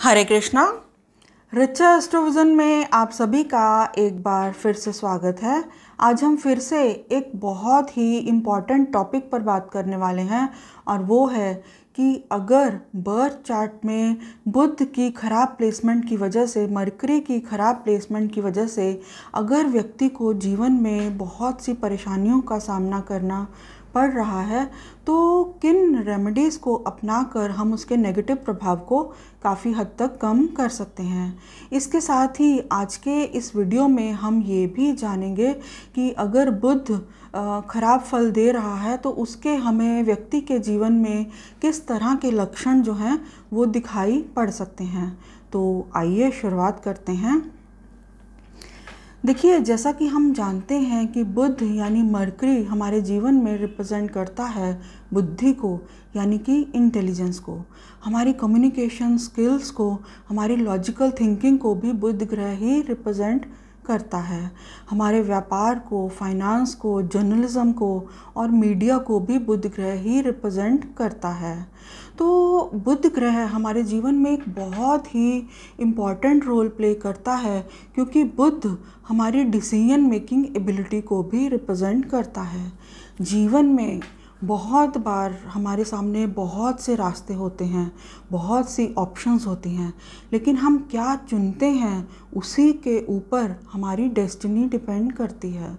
हरे कृष्णा। रिचा एस्ट्रोविजन में आप सभी का एक बार फिर से स्वागत है। आज हम फिर से एक बहुत ही इम्पॉर्टेंट टॉपिक पर बात करने वाले हैं और वो है कि अगर बर्थ चार्ट में बुध की खराब प्लेसमेंट की वजह से, मरकरी की खराब प्लेसमेंट की वजह से अगर व्यक्ति को जीवन में बहुत सी परेशानियों का सामना करना पड़ रहा है तो किन रेमेडीज़ को अपनाकर हम उसके नेगेटिव प्रभाव को काफ़ी हद तक कम कर सकते हैं। इसके साथ ही आज के इस वीडियो में हम ये भी जानेंगे कि अगर बुध खराब फल दे रहा है तो उसके हमें व्यक्ति के जीवन में किस तरह के लक्षण जो हैं वो दिखाई पड़ सकते हैं। तो आइए शुरुआत करते हैं। देखिए, जैसा कि हम जानते हैं कि बुध यानी मरकरी हमारे जीवन में रिप्रेजेंट करता है बुद्धि को, यानी कि इंटेलिजेंस को, हमारी कम्युनिकेशन स्किल्स को, हमारी लॉजिकल थिंकिंग को भी बुध ग्रह ही रिप्रेजेंट करता है। हमारे व्यापार को, फाइनेंस को, जर्नलिज्म को और मीडिया को भी बुध ग्रह ही रिप्रेजेंट करता है। तो बुध ग्रह हमारे जीवन में एक बहुत ही इम्पॉर्टेंट रोल प्ले करता है क्योंकि बुध हमारी डिसीजन मेकिंग एबिलिटी को भी रिप्रेजेंट करता है। जीवन में बहुत बार हमारे सामने बहुत से रास्ते होते हैं, बहुत सी ऑप्शंस होती हैं, लेकिन हम क्या चुनते हैं उसी के ऊपर हमारी डेस्टिनी डिपेंड करती है।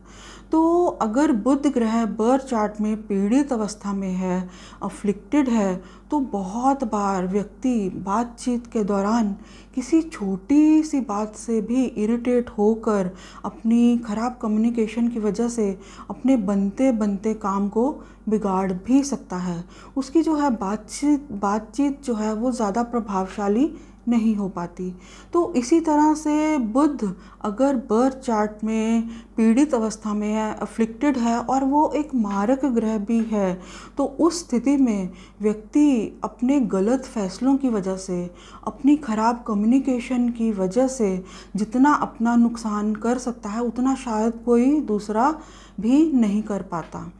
तो अगर बुध ग्रह बर्थ चार्ट में पीड़ित अवस्था में है, अफ्लिक्टेड है, तो बहुत बार व्यक्ति बातचीत के दौरान किसी छोटी सी बात से भी इरिटेट होकर अपनी खराब कम्युनिकेशन की वजह से अपने बनते बनते काम को बिगाड़ भी सकता है। उसकी जो है बातचीत जो है वो ज़्यादा प्रभावशाली नहीं हो पाती। तो इसी तरह से बुध अगर बर्थ चार्ट में पीड़ित अवस्था में है, अफ्लिक्टेड है और वो एक मारक ग्रह भी है, तो उस स्थिति में व्यक्ति अपने गलत फैसलों की वजह से, अपनी खराब कम्युनिकेशन की वजह से जितना अपना नुकसान कर सकता है उतना शायद कोई दूसरा भी नहीं कर पाता।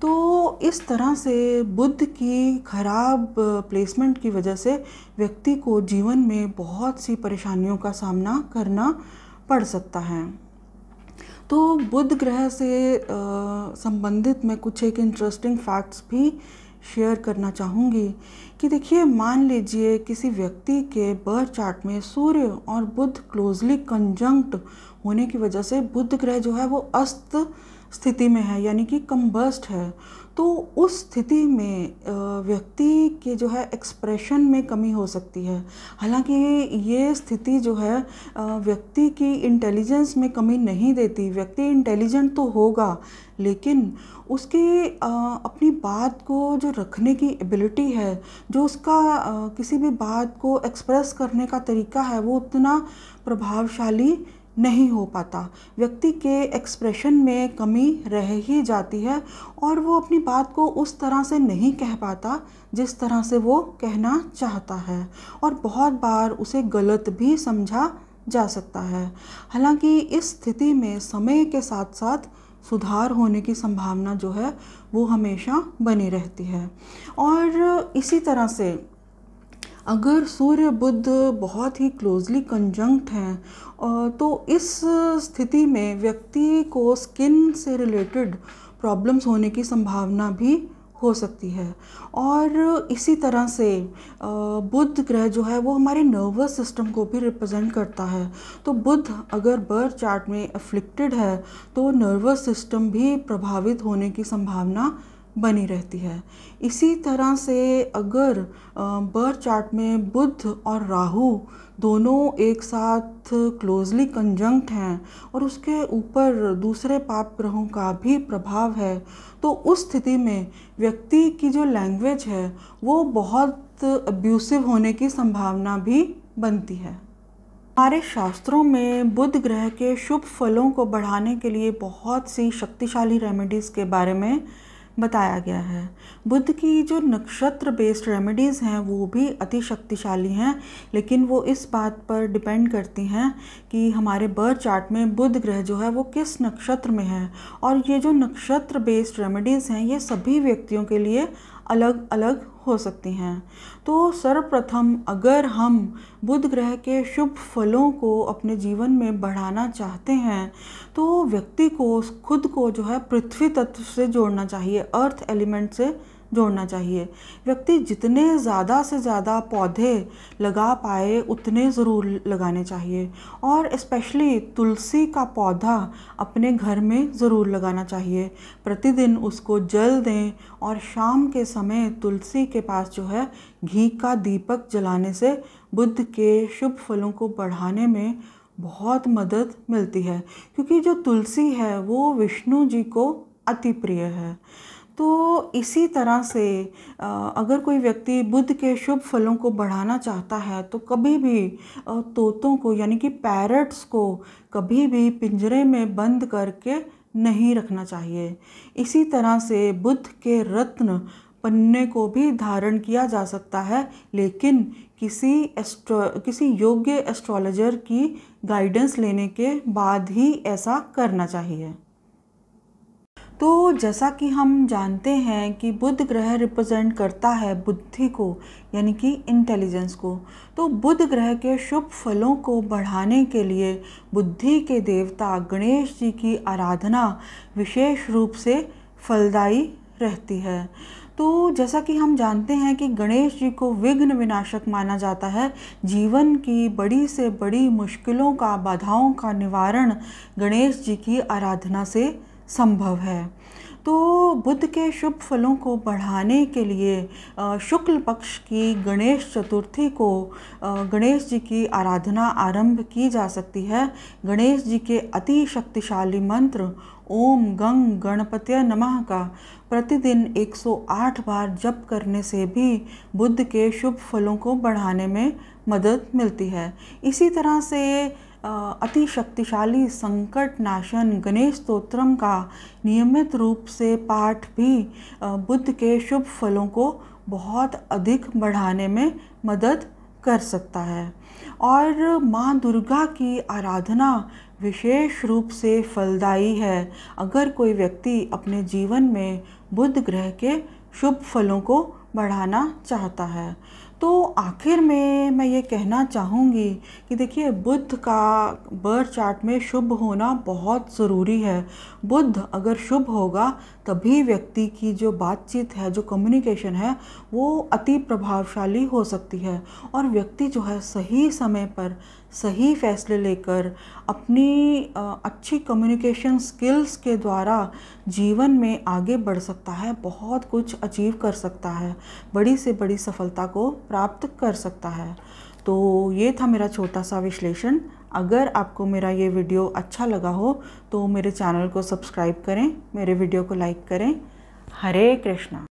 तो इस तरह से बुध की खराब प्लेसमेंट की वजह से व्यक्ति को जीवन में बहुत सी परेशानियों का सामना करना पड़ सकता है। तो बुध ग्रह से संबंधित मैं कुछ एक इंटरेस्टिंग फैक्ट्स भी शेयर करना चाहूँगी कि देखिए, मान लीजिए किसी व्यक्ति के बर्थ चार्ट में सूर्य और बुध क्लोजली कंजंक्ट होने की वजह से बुध ग्रह जो है वो अस्त स्थिति में है, यानी कि कंबस्ट है। तो उस स्थिति में व्यक्ति के जो है एक्सप्रेशन में कमी हो सकती है। हालांकि ये स्थिति जो है व्यक्ति की इंटेलिजेंस में कमी नहीं देती। व्यक्ति इंटेलिजेंट तो होगा, लेकिन उसकी अपनी बात को जो रखने की एबिलिटी है, जो उसका किसी भी बात को एक्सप्रेस करने का तरीका है, वो उतना प्रभावशाली नहीं हो पाता। व्यक्ति के एक्सप्रेशन में कमी रह ही जाती है और वो अपनी बात को उस तरह से नहीं कह पाता जिस तरह से वो कहना चाहता है, और बहुत बार उसे गलत भी समझा जा सकता है। हालांकि इस स्थिति में समय के साथ साथ सुधार होने की संभावना जो है वो हमेशा बनी रहती है। और इसी तरह से अगर सूर्य बुध बहुत ही क्लोजली कंजंक्ट हैं तो इस स्थिति में व्यक्ति को स्किन से रिलेटेड प्रॉब्लम्स होने की संभावना भी हो सकती है। और इसी तरह से बुध ग्रह जो है वो हमारे नर्वस सिस्टम को भी रिप्रेजेंट करता है। तो बुध अगर बर्थ चार्ट में अफ्लिक्टेड है तो नर्वस सिस्टम भी प्रभावित होने की संभावना बनी रहती है। इसी तरह से अगर बर्थ चार्ट में बुध और राहु दोनों एक साथ क्लोजली कंजंक्ट हैं और उसके ऊपर दूसरे पाप ग्रहों का भी प्रभाव है, तो उस स्थिति में व्यक्ति की जो लैंग्वेज है वो बहुत अब्यूसिव होने की संभावना भी बनती है। हमारे शास्त्रों में बुध ग्रह के शुभ फलों को बढ़ाने के लिए बहुत सी शक्तिशाली रेमेडीज़ के बारे में बताया गया है। बुध की जो नक्षत्र बेस्ड रेमेडीज़ हैं वो भी अति शक्तिशाली हैं, लेकिन वो इस बात पर डिपेंड करती हैं कि हमारे बर्थ चार्ट में बुध ग्रह जो है वो किस नक्षत्र में है। और ये जो नक्षत्र बेस्ड रेमेडीज़ हैं ये सभी व्यक्तियों के लिए अलग अलग हो सकती हैं। तो सर्वप्रथम अगर हम बुध ग्रह के शुभ फलों को अपने जीवन में बढ़ाना चाहते हैं तो व्यक्ति को खुद को जो है पृथ्वी तत्व से जोड़ना चाहिए, अर्थ एलिमेंट से जोड़ना चाहिए। व्यक्ति जितने ज़्यादा से ज़्यादा पौधे लगा पाए उतने ज़रूर लगाने चाहिए, और स्पेशली तुलसी का पौधा अपने घर में ज़रूर लगाना चाहिए। प्रतिदिन उसको जल दें और शाम के समय तुलसी के पास जो है घी का दीपक जलाने से बुध के शुभ फलों को बढ़ाने में बहुत मदद मिलती है, क्योंकि जो तुलसी है वो विष्णु जी को अति प्रिय है। तो इसी तरह से अगर कोई व्यक्ति बुध के शुभ फलों को बढ़ाना चाहता है तो कभी भी तोतों को यानी कि पैरट्स को कभी भी पिंजरे में बंद करके नहीं रखना चाहिए। इसी तरह से बुध के रत्न पन्ने को भी धारण किया जा सकता है, लेकिन किसी योग्य एस्ट्रोलॉजर की गाइडेंस लेने के बाद ही ऐसा करना चाहिए। तो जैसा कि हम जानते हैं कि बुध ग्रह रिप्रेजेंट करता है बुद्धि को यानी कि इंटेलिजेंस को। तो बुध ग्रह के शुभ फलों को बढ़ाने के लिए बुद्धि के देवता गणेश जी की आराधना विशेष रूप से फलदायी रहती है। तो जैसा कि हम जानते हैं कि गणेश जी को विघ्न विनाशक माना जाता है। जीवन की बड़ी से बड़ी मुश्किलों का, बाधाओं का निवारण गणेश जी की आराधना से संभव है। तो बुध के शुभ फलों को बढ़ाने के लिए शुक्ल पक्ष की गणेश चतुर्थी को गणेश जी की आराधना आरंभ की जा सकती है। गणेश जी के अति शक्तिशाली मंत्र ओम गंग गणपतये नमः का प्रतिदिन 108 बार जप करने से भी बुध के शुभ फलों को बढ़ाने में मदद मिलती है। इसी तरह से अति शक्तिशाली संकट नाशन गणेश स्तोत्रम का नियमित रूप से पाठ भी बुध के शुभ फलों को बहुत अधिक बढ़ाने में मदद कर सकता है। और माँ दुर्गा की आराधना विशेष रूप से फलदायी है अगर कोई व्यक्ति अपने जीवन में बुध ग्रह के शुभ फलों को बढ़ाना चाहता है। तो आखिर में मैं ये कहना चाहूँगी कि देखिए, बुध का बर्थ चार्ट में शुभ होना बहुत ज़रूरी है। बुध अगर शुभ होगा तभी व्यक्ति की जो बातचीत है, जो कम्युनिकेशन है, वो अति प्रभावशाली हो सकती है और व्यक्ति जो है सही समय पर सही फैसले लेकर अपनी अच्छी कम्युनिकेशन स्किल्स के द्वारा जीवन में आगे बढ़ सकता है, बहुत कुछ अचीव कर सकता है, बड़ी से बड़ी सफलता को प्राप्त कर सकता है। तो ये था मेरा छोटा सा विश्लेषण। अगर आपको मेरा ये वीडियो अच्छा लगा हो तो मेरे चैनल को सब्सक्राइब करें, मेरे वीडियो को लाइक करें। हरे कृष्णा।